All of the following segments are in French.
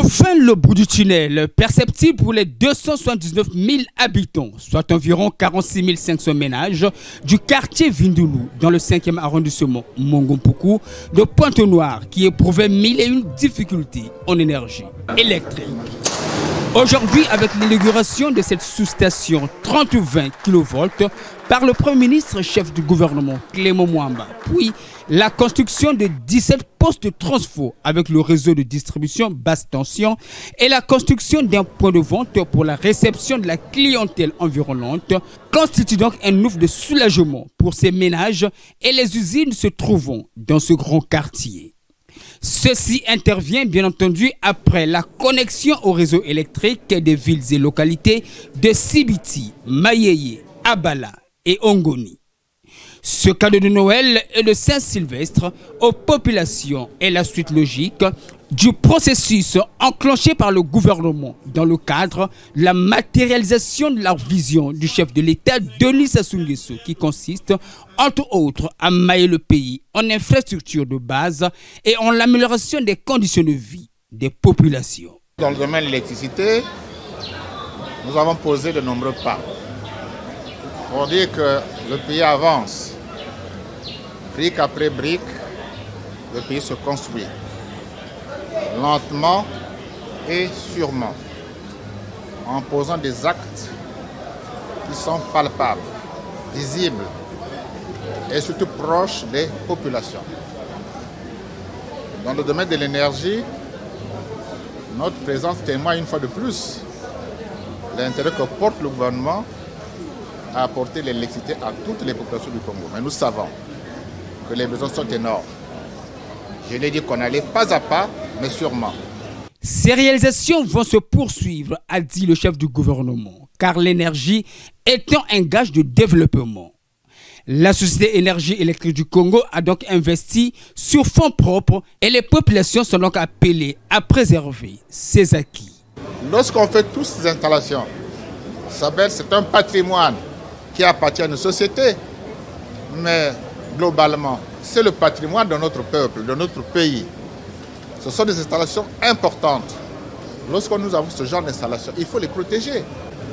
Enfin, le bout du tunnel, perceptible pour les 279 000 habitants, soit environ 46 500 ménages du quartier Vindoulou, dans le 5e arrondissement Mongompoku, de Pointe-Noire, qui éprouvait 1001 difficultés en énergie électrique. Aujourd'hui, avec l'inauguration de cette sous-station 30-20 kV par le Premier ministre chef du gouvernement Clément Mwamba, puis la construction de 17 postes de transfo avec le réseau de distribution basse tension et la construction d'un point de vente pour la réception de la clientèle environnante constitue donc un ouf de soulagement pour ces ménages et les usines se trouvant dans ce grand quartier. Ceci intervient bien entendu après la connexion au réseau électrique des villes et localités de Sibiti, Mayeye, Abala et Ongoni. Ce cadeau de Noël et de Saint-Sylvestre aux populations est la suite logique du processus enclenché par le gouvernement dans le cadre de la matérialisation de la vision du chef de l'État Denis Sassou Nguesso qui consiste entre autres à mailler le pays en infrastructures de base et en l'amélioration des conditions de vie des populations. Dans le domaine de l'électricité, nous avons posé de nombreux pas pour dire que le pays avance. Brique après brique, le pays se construit. Lentement et sûrement, en posant des actes qui sont palpables, visibles et surtout proches des populations. Dans le domaine de l'énergie, notre présence témoigne une fois de plus l'intérêt que porte le gouvernement à apporter l'électricité à toutes les populations du Congo. Mais nous savons que les besoins sont énormes. Je l'ai dit qu'on allait pas à pas, mais sûrement. Ces réalisations vont se poursuivre, a dit le chef du gouvernement, car l'énergie étant un gage de développement. La Société Énergie électrique du Congo a donc investi sur fonds propres et les populations sont donc appelées à préserver ces acquis. Lorsqu'on fait toutes ces installations, c'est un patrimoine qui appartient à une société, mais globalement, c'est le patrimoine de notre peuple, de notre pays. Ce sont des installations importantes. Lorsque nous avons ce genre d'installation, il faut les protéger.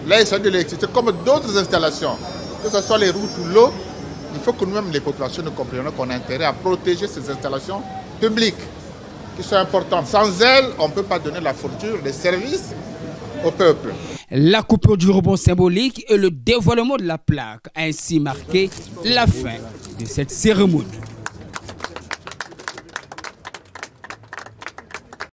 Là, il s'agit de l'électricité comme d'autres installations, que ce soit les routes ou l'eau. Il faut que nous-mêmes, les populations, nous comprenions qu'on a intérêt à protéger ces installations publiques qui sont importantes. Sans elles, on ne peut pas donner la fourniture des services au peuple. La coupure du rebond symbolique et le dévoilement de la plaque a ainsi marqué la fin de cette cérémonie.